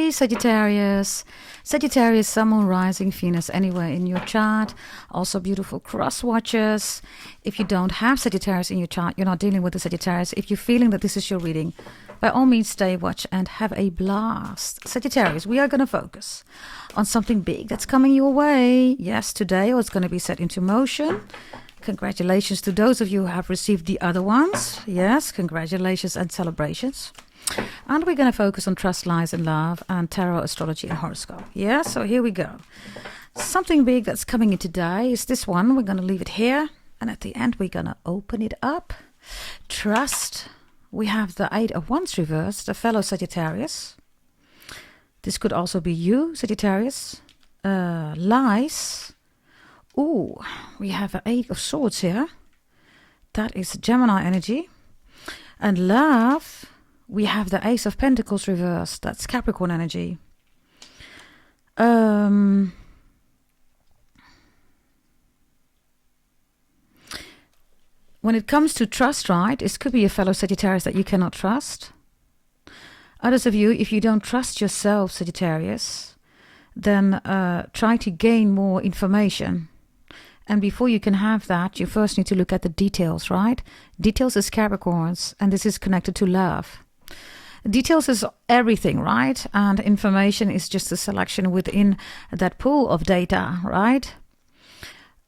Hey Sagittarius. Sagittarius, Sun, Moon, Rising, Venus, anywhere in your chart. Also beautiful cross watchers. If you don't have Sagittarius in your chart, you're not dealing with the Sagittarius. If you're feeling that this is your reading, by all means stay, watch, and have a blast. Sagittarius, we are going to focus on something big that's coming your way. Yes, today, or it's going to be set into motion. Congratulations to those of you who have received the other ones. Yes, congratulations and celebrations. And we're going to focus on trust, lies, and love, and tarot, astrology, and horoscope. Yeah, so here we go. Something big that's coming in today is this one. We're going to leave it here. And at the end, we're going to open it up. Trust. We have the Eight of Wands reversed, a fellow Sagittarius. This could also be you, Sagittarius. Lies. Ooh, we have an Eight of Swords here. That is Gemini energy. And love, we have the Ace of Pentacles reversed. That's Capricorn energy. When it comes to trust, right, it could be a fellow Sagittarius that you cannot trust. Others of you, if you don't trust yourself, Sagittarius, then try to gain more information. And before you can have that, you first need to look at the details, right? Details is Capricorns, and this is connected to love. Details is everything, right? And information is just a selection within that pool of data, right?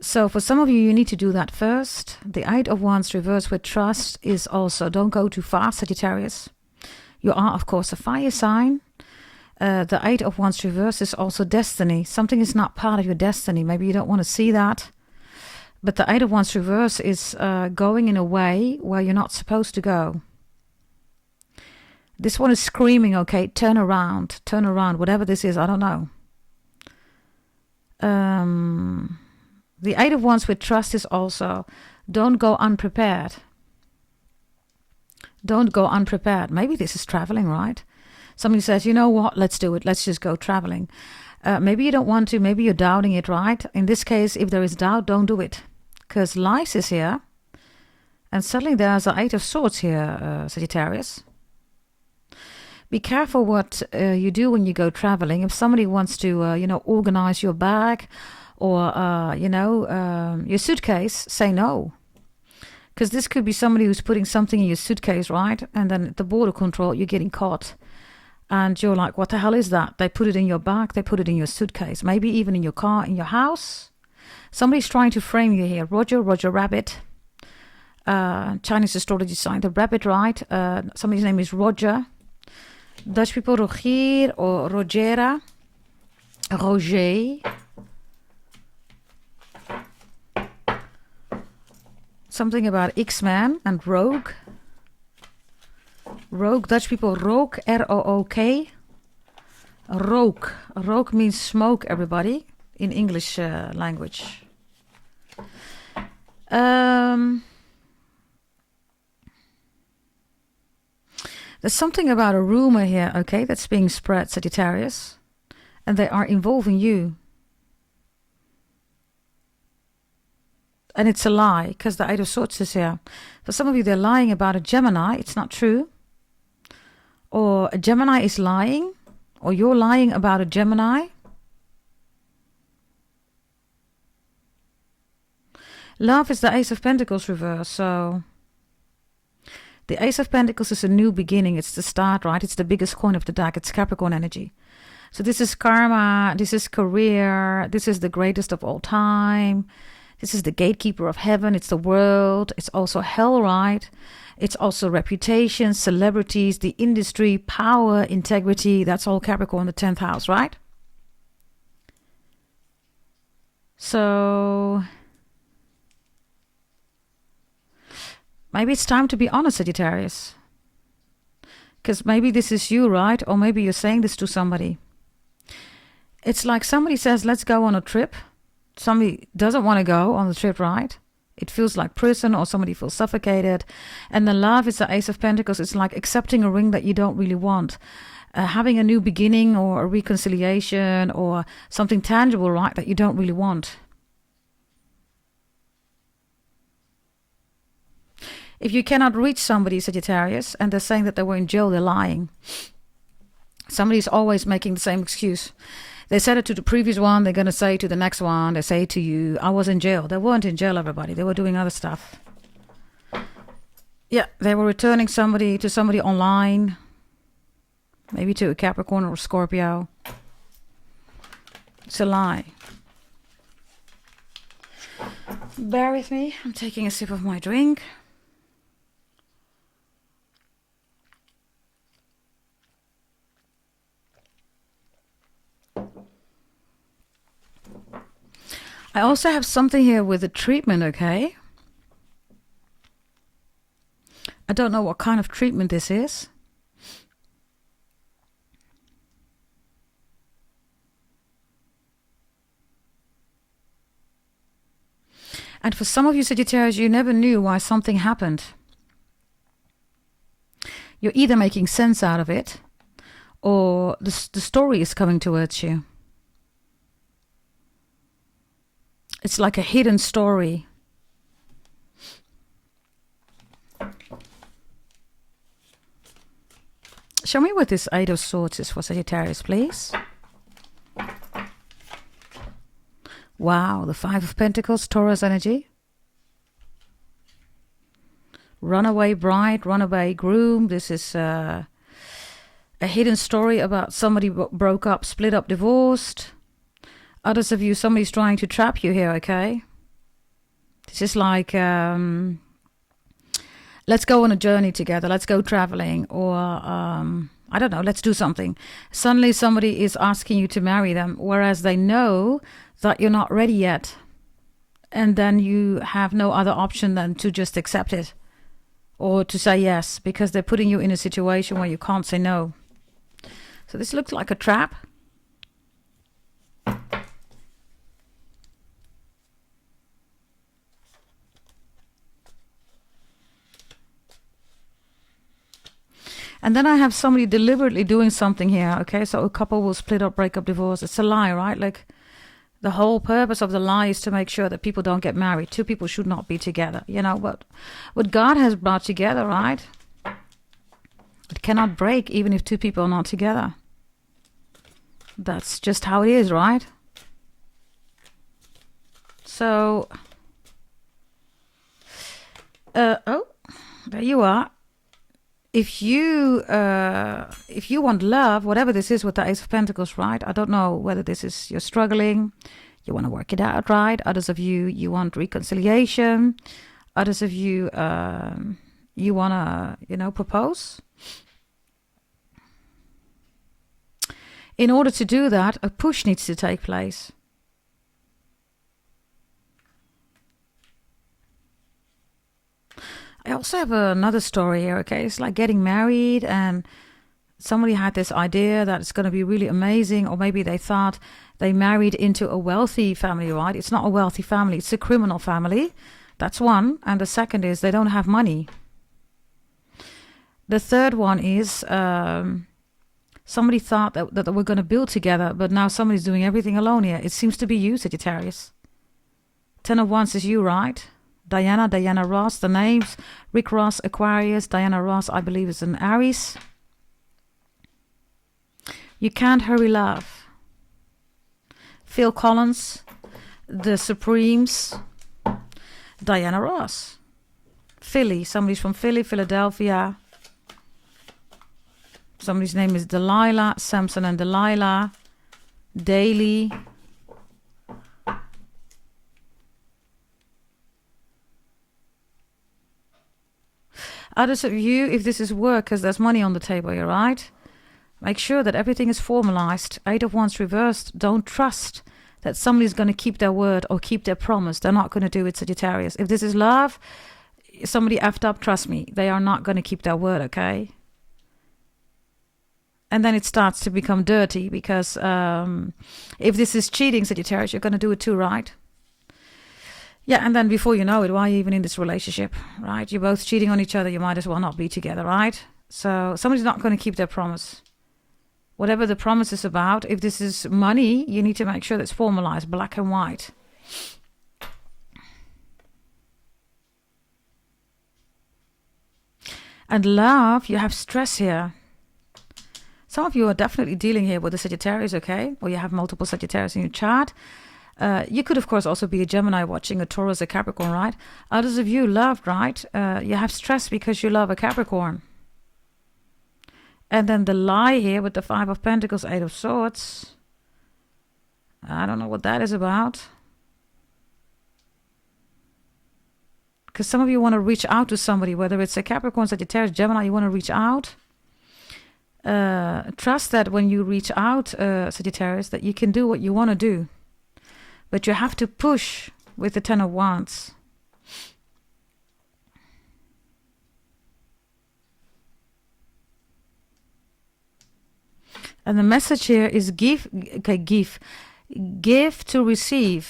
So for some of you, you need to do that first. The Eight of Wands reversed with trust is also, don't go too fast, Sagittarius. You are, of course, a fire sign. The Eight of Wands reversed is also destiny. Something is not part of your destiny. Maybe you don't want to see that. But the Eight of Wands reverse is going in a way where you're not supposed to go. This one is screaming, okay, turn around, whatever this is, I don't know. The Eight of Wands with trust is also, don't go unprepared. Don't go unprepared. Maybe this is traveling, right? Somebody says, you know what, let's do it. Let's just go traveling. Maybe you don't want to. Maybe you're doubting it, right? In this case, if there is doubt, don't do it. Because lies is here. And suddenly there's an Eight of Swords here, Sagittarius. Be careful what you do when you go traveling. If somebody wants to, organize your bag or, your suitcase, say no. Because this could be somebody who's putting something in your suitcase, right? And then at the border control, you're getting caught. And you're like, what the hell is that? They put it in your bag, they put it in your suitcase, maybe even in your car, in your house. Somebody's trying to frame you here. Roger Rabbit. Chinese astrology sign, the rabbit, right? Somebody's name is Roger. Dutch people, Rogier or Rogera. Roger. Something about X-Men and Rogue. Rogue, Dutch people, Rook, R-O-O-K. Rook. Rook means smoke, everybody, in English language. There's something about a rumor here, okay, that's being spread, Sagittarius, and they are involving you. And it's a lie, because the Eight of Swords is here. For some of you, they're lying about a Gemini. It's not true. Or a Gemini is lying, or you're lying about a Gemini. Love is the Ace of Pentacles reverse, so the Ace of Pentacles is a new beginning. It's the start, right? It's the biggest coin of the deck. It's Capricorn energy. So this is karma, this is career, this is the greatest of all time. This is the gatekeeper of heaven. It's the world. It's also hell, right? It's also reputation, celebrities, the industry, power, integrity. That's all Capricorn, the 10th house, right? So maybe it's time to be honest, Sagittarius. Because maybe this is you, right? Or maybe you're saying this to somebody. It's like somebody says, let's go on a trip. Somebody doesn't want to go on the trip, right? It feels like prison, or somebody feels suffocated. And the love is the Ace of Pentacles. It's like accepting a ring that you don't really want. Having a new beginning or a reconciliation or something tangible, right, that you don't really want. If you cannot reach somebody, Sagittarius, and they're saying that they were in jail, they're lying. Somebody's always making the same excuse. They said it to the previous one, they're going to say to the next one, they say to you, I was in jail. They weren't in jail, everybody. They were doing other stuff. Yeah, they were returning somebody to somebody online. Maybe to a Capricorn or a Scorpio. It's a lie. Bear with me. I'm taking a sip of my drink. I also have something here with a treatment, okay? I don't know what kind of treatment this is. And for some of you Sagittarius, you never knew why something happened. You're either making sense out of it, or the story is coming towards you. It's like a hidden story. Show me what this Eight of Swords is for Sagittarius, please. Wow, the Five of Pentacles, Taurus energy. Runaway bride, runaway groom. This is a hidden story about somebody broke up, split up, divorced. Others of you, somebody's trying to trap you here, okay? This is like, let's go on a journey together. Let's go traveling. Or, I don't know, let's do something. Suddenly somebody is asking you to marry them, whereas they know that you're not ready yet. And then you have no other option than to just accept it. Or to say yes, because they're putting you in a situation where you can't say no. So this looks like a trap. And then I have somebody deliberately doing something here, okay? So a couple will split up, break up, divorce. It's a lie, right? Like, the whole purpose of the lie is to make sure that people don't get married. Two people should not be together. You know, what God has brought together, right? It cannot break even if two people are not together. That's just how it is, right? So, oh, there you are. If you want love, whatever this is with the Ace of Pentacles, right? I don't know whether this is you're struggling, you want to work it out, right? Others of you, you want reconciliation. Others of you, you want to, propose. In order to do that, a push needs to take place. I also have another story here, okay? It's like getting married and somebody had this idea that it's going to be really amazing, or maybe they thought they married into a wealthy family, right? It's not a wealthy family, it's a criminal family. That's one. And the second is they don't have money. The third one is somebody thought that they were going to build together, but now somebody's doing everything alone here. It seems to be you, Sagittarius. 10 of Wands is you, right? Diana Ross, the names, Rick Ross, Aquarius, Diana Ross, I believe is an Aries. You can't hurry love. Phil Collins, the Supremes, Diana Ross. Philly, somebody's from Philly, Philadelphia. Somebody's name is Delilah, Samson and Delilah, Daily. Others of you, if this is work, because there's money on the table here, right? Make sure that everything is formalized. 8 of Wands reversed. Don't trust that somebody's going to keep their word or keep their promise. They're not going to do it, Sagittarius. If this is love, somebody effed up, trust me. They are not going to keep their word, okay? And then it starts to become dirty because if this is cheating, Sagittarius, you're going to do it too, right? Yeah, and then before you know it, why are you even in this relationship, right? You're both cheating on each other. You might as well not be together, right? So somebody's not going to keep their promise. Whatever the promise is about, if this is money, you need to make sure that's formalized, black and white. And love, you have stress here. Some of you are definitely dealing here with a Sagittarius, okay? Or you have multiple Sagittarius in your chart. You could, of course, also be a Gemini watching a Taurus, a Capricorn, right? Others of you loved, right? You have stress because you love a Capricorn. And then the lie here with the Five of Pentacles, Eight of Swords. I don't know what that is about. Because some of you want to reach out to somebody, whether it's a Capricorn, Sagittarius, Gemini, you want to reach out. Trust that when you reach out, Sagittarius, that you can do what you want to do. But you have to push with the Ten of Wands. And the message here is give to receive.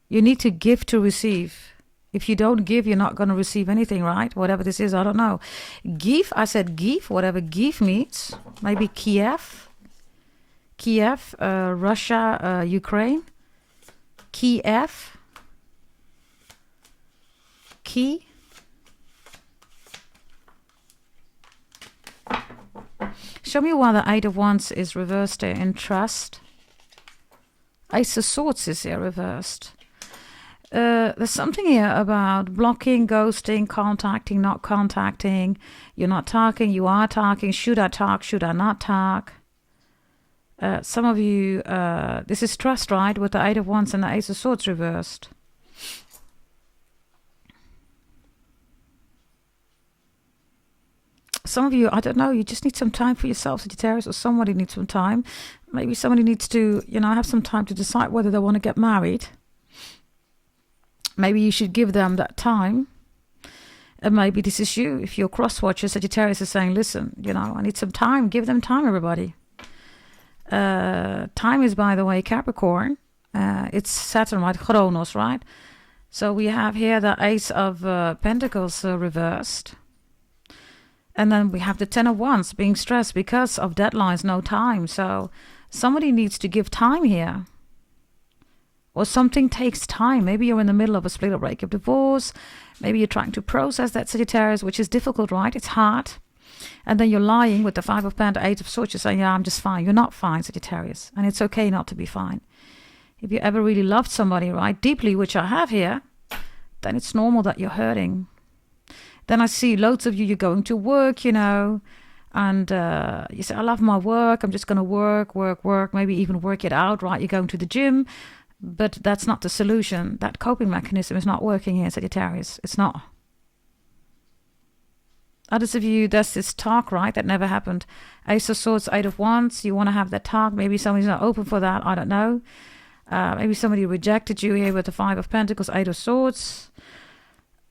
You need to give to receive. If you don't give, you're not going to receive anything, right? Whatever this is, I don't know. Give, I said give, whatever give means. Maybe Kiev, Russia, Ukraine. Kiev. Key. Show me why the Eight of Wands is reversed there in trust. Ace of Swords is here reversed. There's something here about blocking, ghosting, contacting, not contacting. You're not talking, you are talking. Should I talk, should I not talk? Some of you, this is trust, right? With the Eight of Wands and the Ace of Swords reversed. Some of you, I don't know, you just need some time for yourself, Sagittarius, or somebody needs some time. Maybe somebody needs to, have some time to decide whether they want to get married. Maybe you should give them that time. And maybe this is you. If you're cross-watcher, Sagittarius is saying, listen, I need some time. Give them time, everybody. Time is, by the way, Capricorn. It's Saturn, right? Chronos, right? So we have here the Ace of Pentacles reversed. And then we have the Ten of Wands being stressed because of deadlines, no time. So somebody needs to give time here. Or something takes time. Maybe you're in the middle of a split or breakup, divorce. Maybe you're trying to process that, Sagittarius, which is difficult, right? It's hard. And then you're lying with the Five of Pentacles, Eight of Swords. You're saying, yeah, I'm just fine. You're not fine, Sagittarius. And it's okay not to be fine. If you ever really loved somebody, right, deeply, which I have here, then it's normal that you're hurting. Then I see loads of you, you're going to work, and you say, I love my work. I'm just going to work, maybe even work it out, right? You're going to the gym. But that's not the solution. That coping mechanism is not working here, Sagittarius. It's not. Others of you, there's this talk, right? That never happened. Ace of Swords, Eight of Wands. You want to have that talk. Maybe somebody's not open for that. I don't know. Maybe somebody rejected you here with the Five of Pentacles, Eight of Swords.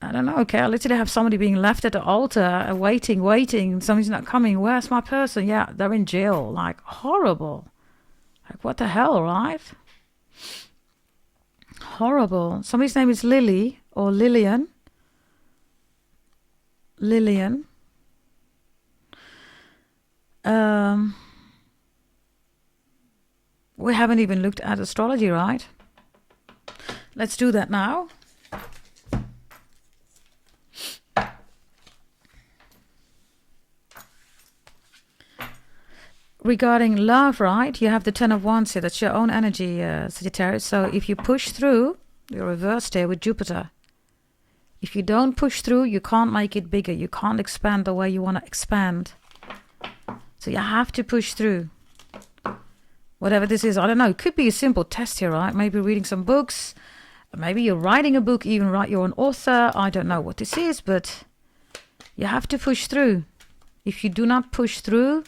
I don't know. Okay, I literally have somebody being left at the altar, waiting. Somebody's not coming. Where's my person? Yeah, they're in jail. Like, horrible. Like, what the hell, right? Horrible. Somebody's name is Lily or Lillian. Lillian. We haven't even looked at astrology, right? Let's do that now. Regarding love, right, you have the Ten of Wands here. That's your own energy, Sagittarius. So if you push through, you're reversed here with Jupiter. If you don't push through, you can't make it bigger. You can't expand the way you want to expand. So you have to push through. Whatever this is, I don't know. It could be a simple test here, right? Maybe reading some books. Maybe you're writing a book even, right? You're an author. I don't know what this is, but you have to push through. If you do not push through,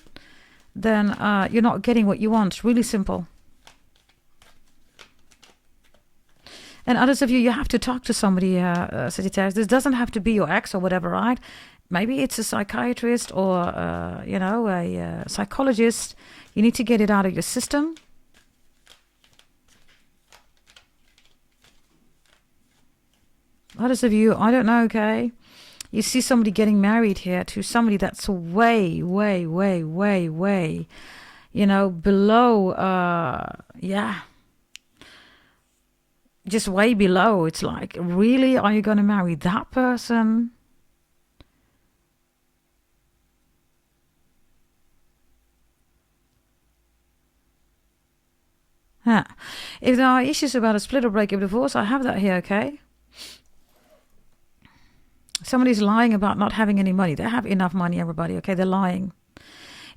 then you're not getting what you want. Really simple. And others of you, you have to talk to somebody, Sagittarius. This doesn't have to be your ex or whatever, right? Maybe it's a psychiatrist or, a psychologist. You need to get it out of your system. Others of you, I don't know, okay? You see somebody getting married here to somebody that's way, below, just way below. It's like, really? Are you going to marry that person? Yeah. If there are issues about a split or breakup, divorce, I have that here, okay? Somebody's lying about not having any money. They have enough money, everybody, okay? They're lying.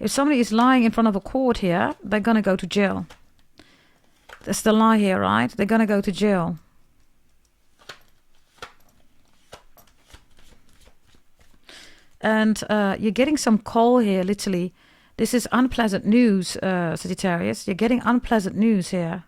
If somebody is lying in front of a court here, they're going to go to jail. That's the lie here, right? They're going to go to jail. And you're getting some call here, literally. This is unpleasant news, Sagittarius. You're getting unpleasant news here.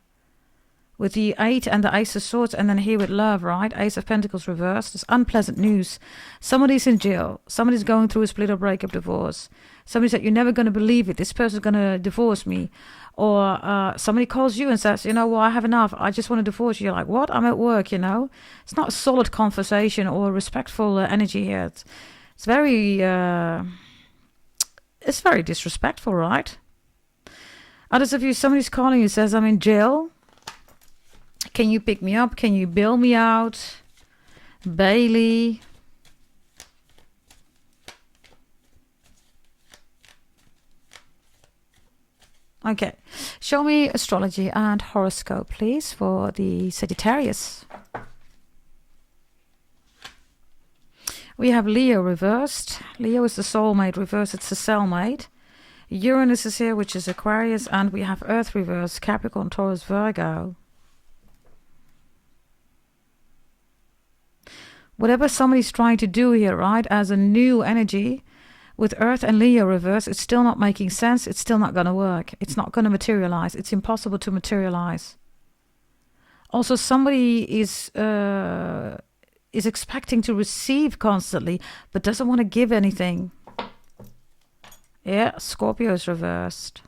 With the 8 and the Ace of Swords, and then here with love, right? Ace of Pentacles reversed. It's unpleasant news. Somebody's in jail. Somebody's going through a split or breakup, divorce. Somebody said, you're never going to believe it. This person's going to divorce me. Or somebody calls you and says, you know what, I have enough. I just want to divorce you. You're like, what? I'm at work, you know? It's not a solid conversation or respectful energy here. It's very disrespectful, right? Others of you, somebody's calling you, says, I'm in jail. Can you pick me up? Can you bail me out? Bailey. Okay. Show me astrology and horoscope, please, for the Sagittarius. We have Leo reversed. Leo is the soulmate reversed. It's the cellmate. Uranus is here, which is Aquarius. And we have Earth reversed. Capricorn, Taurus, Virgo. Whatever somebody's trying to do here, right, as a new energy with Earth and Leo reverse, it's still not making sense. It's still not going to work. It's not going to materialize. It's impossible to materialize. Also, somebody is expecting to receive constantly, but doesn't want to give anything. Yeah, Scorpio is reversed.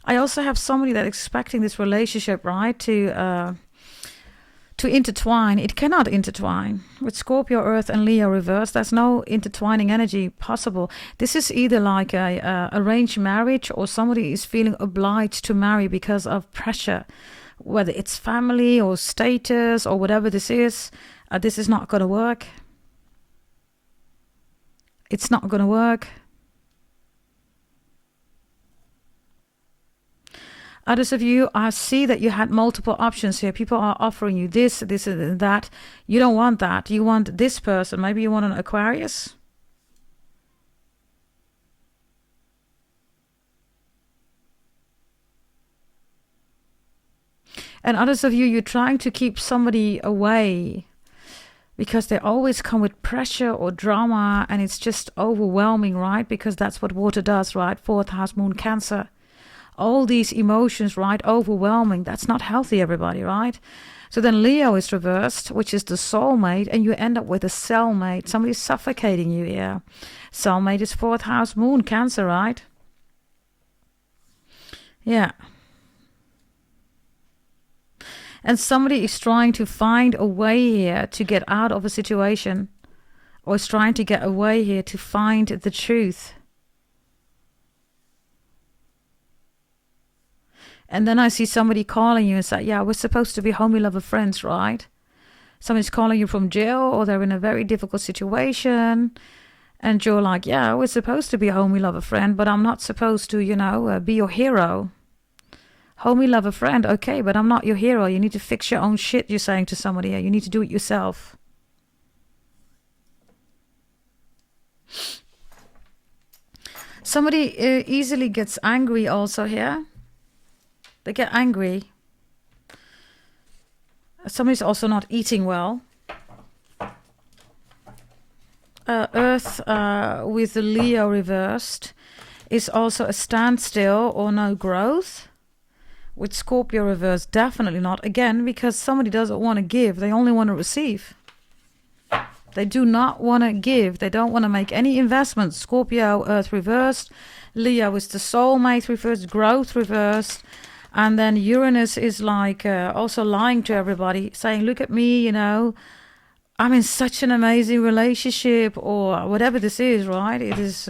I also have somebody that's expecting this relationship, right, to intertwine. It cannot intertwine. With Scorpio, Earth, and Leo reversed, there's no intertwining energy possible. This is either like a arranged marriage, or somebody is feeling obliged to marry because of pressure, whether it's family or status or whatever this is. This is not going to work. It's not going to work. Others of you, I see that you had multiple options here. People are offering you this, this, and that. You don't want that. You want this person. Maybe you want an Aquarius. And others of you, you're trying to keep somebody away because they always come with pressure or drama, and it's just overwhelming, right? Because that's what water does, right? 4th house, moon, Cancer. All these emotions, right? Overwhelming. That's not healthy, everybody, right? So then Leo is reversed, which is the soulmate, and you end up with a cellmate. Somebody's suffocating you here. Cellmate is 4th house, moon, Cancer, right? Yeah. And somebody is trying to find a way here to get out of a situation, or is trying to get away here to find the truth. And then I see somebody calling you and say, yeah, we're supposed to be homie lover friends, right? Somebody's calling you from jail, or they're in a very difficult situation. And you're like, yeah, we're supposed to be a homie lover friend, but I'm not supposed to, you know, be your hero. Homie lover friend, okay, but I'm not your hero. You need to fix your own shit, you're saying to somebody. You need to do it yourself. Somebody easily gets angry also here. They get angry. Somebody's also not eating well. Earth with the Leo reversed is also a standstill or no growth. With Scorpio reversed, definitely not. Again, because somebody doesn't want to give. They only want to receive. They do not want to give. They don't want to make any investments. Scorpio, Earth reversed. Leo is the soulmate reversed. Growth reversed. And then Uranus is like also lying to everybody, saying, look at me, you know, I'm in such an amazing relationship, or whatever this is, right? It is,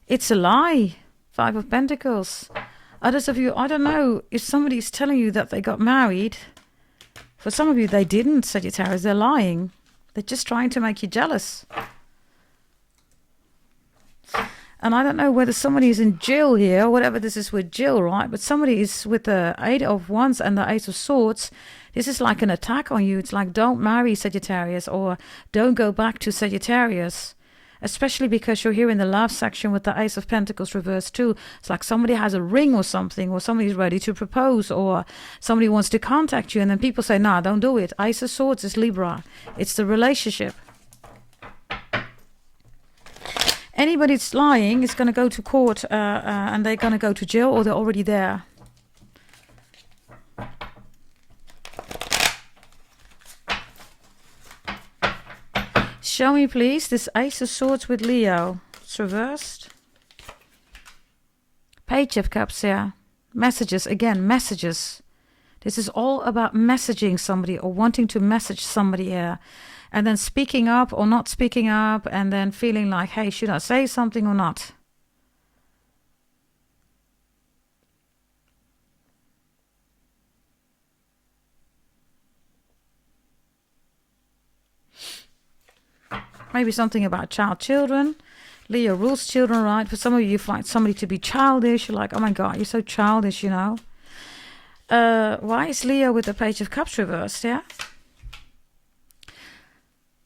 it's a lie. 5 of Pentacles. Others of you, I don't know, if somebody is telling you that they got married, for some of you, they didn't, Sagittarius, they're lying. They're just trying to make you jealous. And I don't know whether somebody is in jail here, or whatever this is with Jill, right? But somebody is with the 8 of Wands and the 8 of Swords. This is like an attack on you. It's like, don't marry Sagittarius, or don't go back to Sagittarius. Especially because you're here in the love section with the Ace of Pentacles reversed too. It's like somebody has a ring or something, or somebody's ready to propose, or somebody wants to contact you. And then people say, nah, don't do it. Ace of Swords is Libra. It's the relationship. Anybody that's lying is going to go to court and they're going to go to jail, or they're already there. Show me, please, this Ace of Swords with Leo. It's reversed. Page of Cups here. Messages, again, messages. This is all about messaging somebody or wanting to message somebody here. And then speaking up or not speaking up, and then feeling like, hey, should I say something or not? Maybe something about children. Leo rules children, right? For some of you find somebody to be childish. You're like, oh my God, you're so childish, you know. Why is Leo with the Page of Cups reversed, yeah?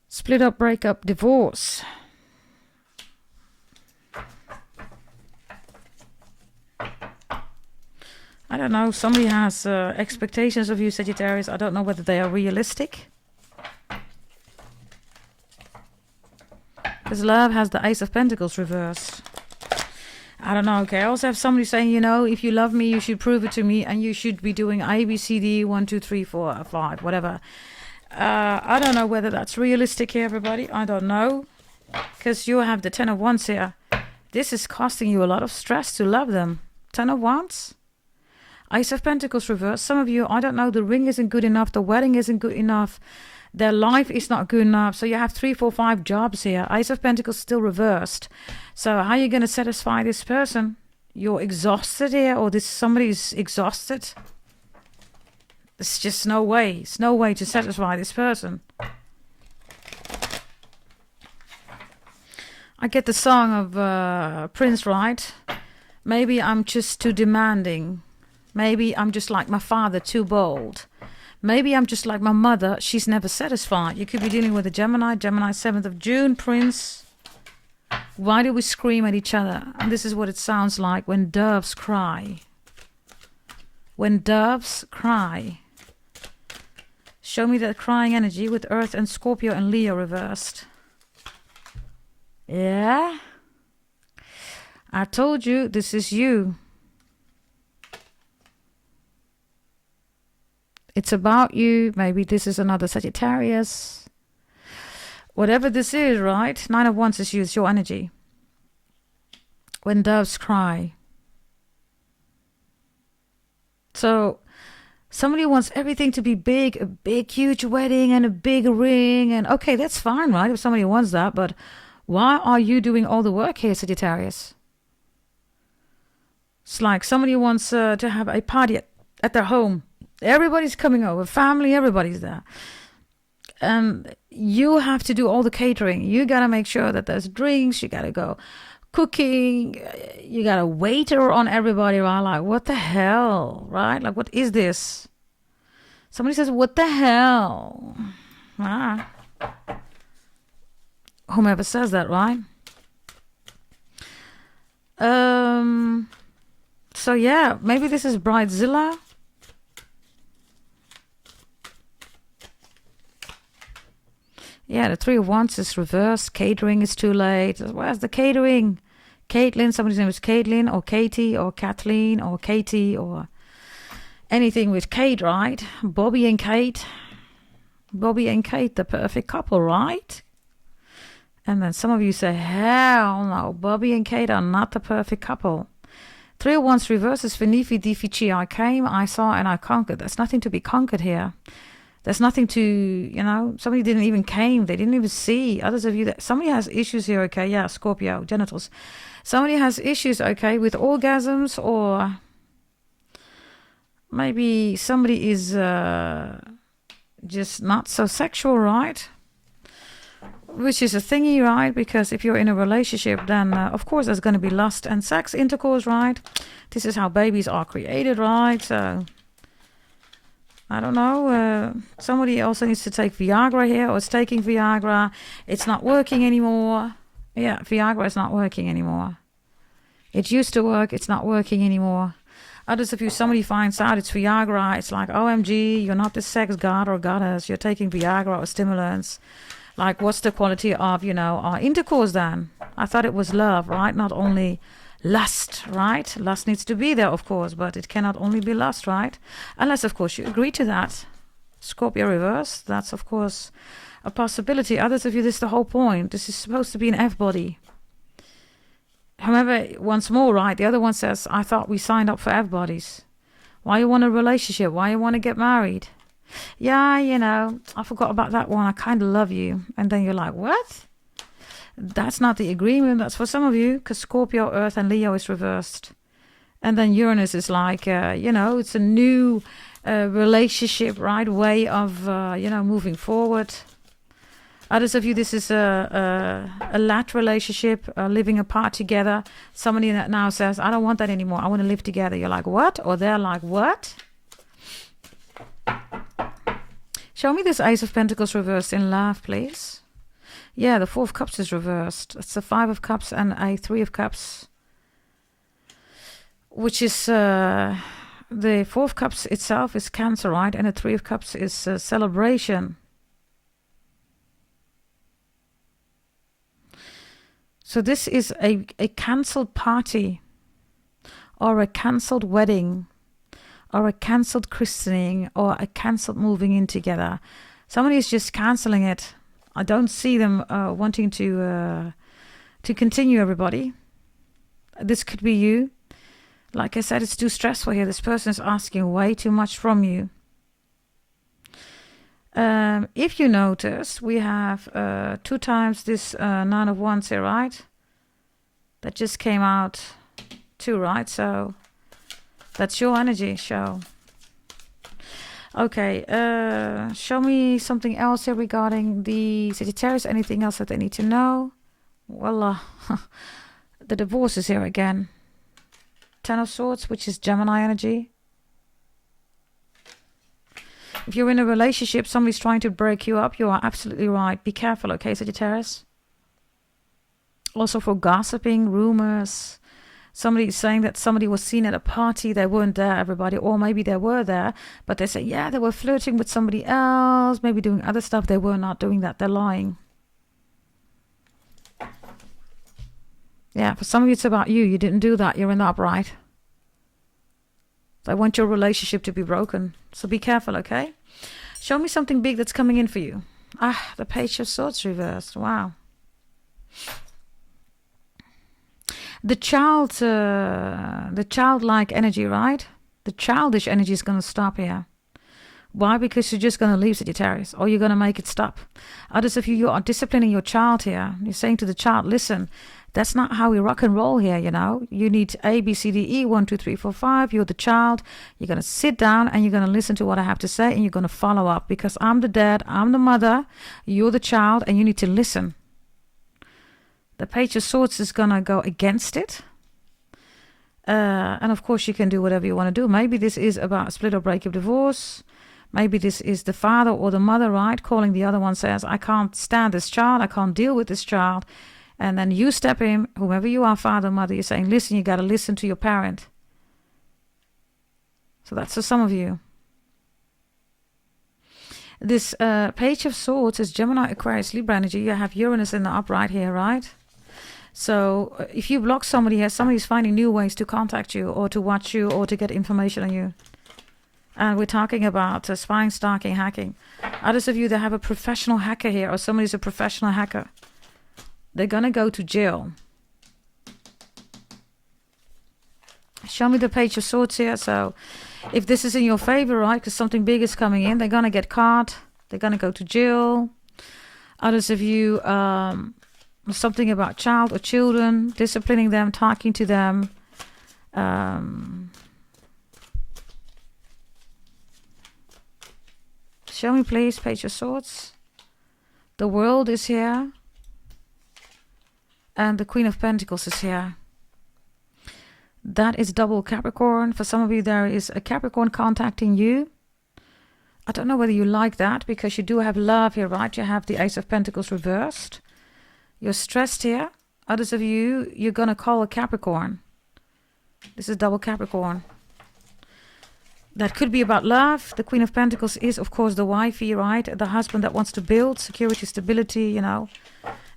Split up, break up, divorce. I don't know. Somebody has expectations of you, Sagittarius. I don't know whether they are realistic. Because love has the Ace of Pentacles reversed. I don't know. Okay, I also have somebody saying, you know, if you love me, you should prove it to me, and you should be doing A, B, C, D, 1, 2, 3, 4, 5, whatever. I don't know whether that's realistic here, everybody. I don't know. Because you have the 10 of Wands here. This is costing you a lot of stress to love them. 10 of Wands. Ace of Pentacles reversed. Some of you, I don't know, the ring isn't good enough. The wedding isn't good enough. Their life is not good enough. So you have 3, 4, 5 jobs here. Ace of Pentacles still reversed. So how are you going to satisfy this person? You're exhausted here, or somebody's exhausted. There's just no way. It's no way to satisfy this person. I get the song of Prince, right? Maybe I'm just too demanding. Maybe I'm just like my father, too bold. Maybe I'm just like my mother. She's never satisfied. You could be dealing with a Gemini. Gemini, 7th of June, Prince. Why do we scream at each other? And this is what it sounds like when doves cry. When doves cry. Show me that crying energy with Earth and Scorpio and Leo reversed. Yeah? I told you, this is you. It's about you. Maybe this is another Sagittarius. Whatever this is, right? 9 of Wands is you. It's your energy. When doves cry. So somebody wants everything to be big, a big, huge wedding and a big ring. And okay, that's fine, right? If somebody wants that. But why are you doing all the work here, Sagittarius? It's like somebody wants to have a party at their home. Everybody's coming over. Family, everybody's there. And you have to do all the catering. You got to make sure that there's drinks. You got to go cooking. You got a waiter on everybody, right? Like, what the hell, right? Like, what is this? Somebody says, what the hell? Ah. Whomever says that, right? So, yeah, maybe this is Bridezilla. Yeah, the 3 of Wands is reversed. Catering is too late. Where's the catering? Caitlin, somebody's name is Caitlin or Katie or Kathleen or Katie or anything with Kate, right? Bobby and Kate. Bobby and Kate, the perfect couple, right? And then some of you say, hell no, Bobby and Kate are not the perfect couple. 3 of Wands reversed is Venifi Diffici. I came, I saw, and I conquered. There's nothing to be conquered here. There's nothing to, you know, somebody didn't even came. They didn't even see. Others of you, that somebody has issues here, okay? Yeah, Scorpio, genitals. Somebody has issues, okay, with orgasms, or maybe somebody is just not so sexual, right? Which is a thingy, right? Because if you're in a relationship, then of course there's going to be lust and sex, intercourse, right? This is how babies are created, right? So, I don't know. Somebody also needs to take Viagra here, or is taking Viagra. It's not working anymore. Yeah, Viagra is not working anymore. It used to work. It's not working anymore. Others of you, somebody finds out it's Viagra. It's like, OMG, you're not the sex god or goddess. You're taking Viagra or stimulants. Like, what's the quality of, our intercourse then? I thought it was love, right? Not only lust, right? Lust needs to be there, of course, but it cannot only be lust, right? Unless, of course, you agree to that. Scorpio reverse, that's, of course, a possibility. Others of you, this is the whole point. This is supposed to be an F-body. However, once more, right, the other one says, I thought we signed up for F-bodies. Why you want a relationship? Why you want to get married? Yeah, I forgot about that one. I kind of love you. And then you're like, what? That's not the agreement. That's for some of you, because Scorpio, Earth, and Leo is reversed. And then Uranus is like, it's a new relationship, right? Way of, moving forward. Others of you, this is a lat relationship, living apart together. Somebody that now says, I don't want that anymore. I want to live together. You're like, what? Or they're like, what? Show me this Ace of Pentacles reversed in love, please. Yeah, the Four of Cups is reversed. It's the Five of Cups and a Three of Cups. Which is, the Four of Cups itself is Cancer, right? And the Three of Cups is celebration. So this is a cancelled party. Or a cancelled wedding. Or a cancelled christening, or a cancelled moving in together. Somebody is just cancelling it. I don't see them wanting to continue, everybody. This could be you. Like I said, it's too stressful here. This person is asking way too much from you. If you notice, we have 2 times this Nine of Wands here, right? That just came out 2, right? So that's your energy, show. Okay, show me something else here regarding the Sagittarius. Anything else that they need to know? Well, the divorce is here again. 10 of Swords, which is Gemini energy. If you're in a relationship, somebody's trying to break you up, you are absolutely right. Be careful, okay, Sagittarius? Also for gossiping, rumors. Somebody is saying that somebody was seen at a party. They weren't there, everybody. Or maybe they were there, but they say, yeah, they were flirting with somebody else, maybe doing other stuff. They were not doing that. They're lying. Yeah, for some of you, it's about you. You didn't do that. You're in the upright. They want your relationship to be broken. So be careful, okay? Show me something big that's coming in for you. Ah, the Page of Swords reversed. Wow. The childlike energy, right? The childish energy is going to stop here. Why? Because you're just going to leave, Sagittarius, or you're going to make it stop. Others of you, you are disciplining your child here. You're saying to the child, listen, that's not how we rock and roll here, You need A, B, C, D, E, 1, 2, 3, 4, 5. You're the child. You're going to sit down and you're going to listen to what I have to say, and you're going to follow up, because I'm the dad, I'm the mother, you're the child, and you need to listen. The Page of Swords is going to go against it. And of course, you can do whatever you want to do. Maybe this is about split or breakup, divorce. Maybe this is the father or the mother, right? Calling the other one, says, I can't stand this child. I can't deal with this child. And then you step in, whoever you are, father, mother, you're saying, listen, you got to listen to your parent. So that's for some of you. This Page of Swords is Gemini, Aquarius, Libra energy. You have Uranus in the upright here, right? So if you block somebody here, somebody's finding new ways to contact you or to watch you or to get information on you. And we're talking about spying, stalking, hacking. Others of you that have a professional hacker here, or somebody's a professional hacker, they're going to go to jail. Show me the Page of Swords here. So if this is in your favor, right, because something big is coming in, they're going to get caught. They're going to go to jail. Others of you, something about child or children, disciplining them, talking to them. Show me, please, Page of Swords. The World is here. And the Queen of Pentacles is here. That is double Capricorn. For some of you, there is a Capricorn contacting you. I don't know whether you like that, because you do have love here, right? You have the Ace of Pentacles reversed. You're stressed here. Others of you, you're going to call a Capricorn. This is double Capricorn. That could be about love. The Queen of Pentacles is, of course, the wifey, right? The husband that wants to build security, stability, you know.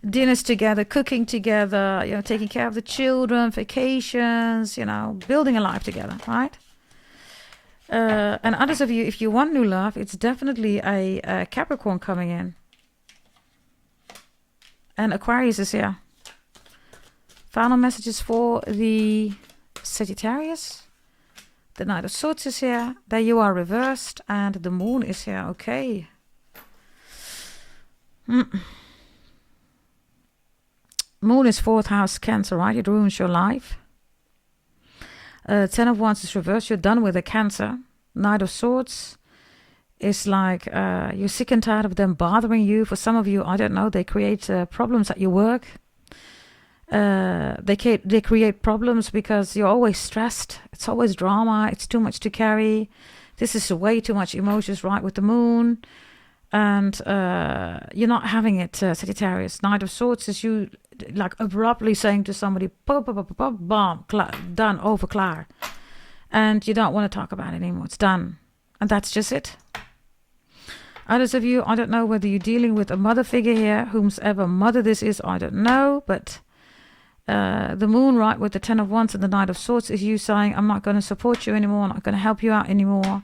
Dinners together, cooking together, you know, taking care of the children, vacations, you know, building a life together, right? And others of you, if you want new love, it's definitely a Capricorn coming in. And Aquarius is here. Final messages for the Sagittarius. The Knight of Swords is here. There you are reversed. And the Moon is here. Okay. Moon is 4th house Cancer, right? It ruins your life. 10 of Wands is reversed. You're done with the Cancer. Knight of Swords is like you're sick and tired of them bothering you. For some of you, I don't know, they create problems at your work. They create problems because you're always stressed. It's always drama. It's too much to carry. This is way too much emotions, right, with the Moon. And you're not having it, Sagittarius. Knight of Swords is you like abruptly saying to somebody, bomb, done, over, klaar. And you don't want to talk about it anymore. It's done. And that's just it. Others of you, I don't know whether you're dealing with a mother figure here. Whomsoever mother this is, I don't know. But the Moon, right, with the 10 of Wands and the Knight of Swords is you saying, I'm not going to support you anymore. I'm not going to help you out anymore.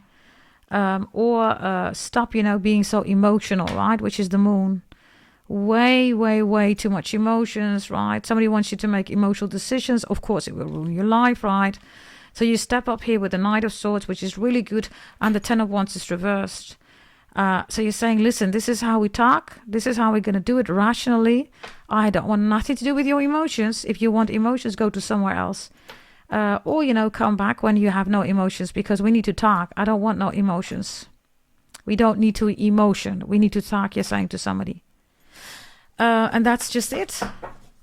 Or stop, you know, being so emotional, right? Which is the Moon. Way too much emotions, right? Somebody wants you to make emotional decisions. Of course, it will ruin your life, right? So you step up here with the Knight of Swords, which is really good. And the 10 of Wands is reversed. So you're saying, listen, this is how we talk. This is how we're going to do it rationally. I don't want nothing to do with your emotions. If you want emotions, go to somewhere else. Or, you know, come back when you have no emotions, because we need to talk. I don't want no emotions. We don't need to emotion. We need to talk, you're saying to somebody. And that's just it.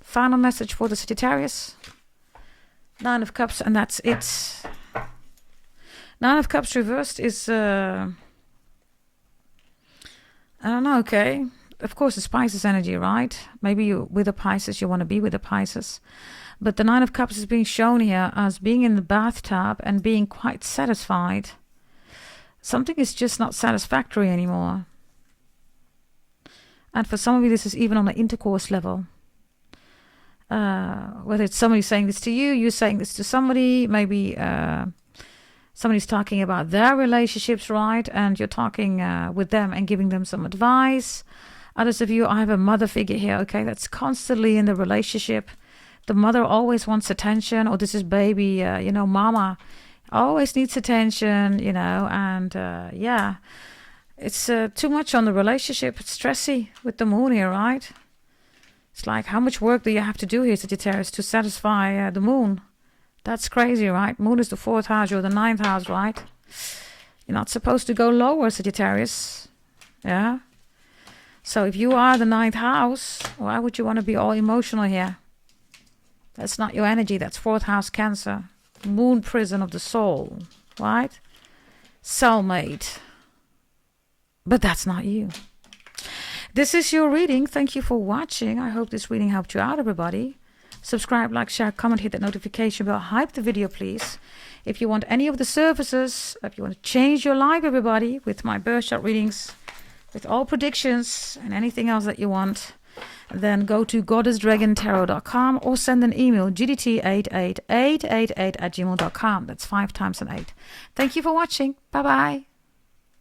Final message for the Sagittarius. 9 of Cups, and that's it. 9 of Cups reversed is... I don't know, okay. Of course, it's Pisces energy, right? Maybe you with a Pisces, you want to be with a Pisces. But the 9 of Cups is being shown here as being in the bathtub and being quite satisfied. Something is just not satisfactory anymore. And for some of you, this is even on the intercourse level. Whether it's somebody saying this to you, you're saying this to somebody, maybe somebody's talking about their relationships, right? And you're talking with them and giving them some advice. Others of you, I have a mother figure here, okay, that's constantly in the relationship. The mother always wants attention, or this is baby, you know, mama always needs attention, you know, and yeah, it's too much on the relationship. It's stressy with the Moon here, right? It's like, how much work do you have to do here, Sagittarius, to satisfy the Moon? That's crazy, right? Moon is the 4th house, you're the 9th house, right? You're not supposed to go lower, Sagittarius. Yeah? So if you are the 9th house, why would you want to be all emotional here? That's not your energy. That's 4th house Cancer. Moon prison of the soul, right? Soulmate. But that's not you. This is your reading. Thank you for watching. I hope this reading helped you out, everybody. Subscribe, like, share, comment, hit that notification bell. Hype the video, please. If you want any of the services, if you want to change your life, everybody, with my birth chart readings, with all predictions and anything else that you want, then go to goddessdragontarot.com or send an email, gdt88888@gmail.com. That's 5 times an 8. Thank you for watching. Bye-bye.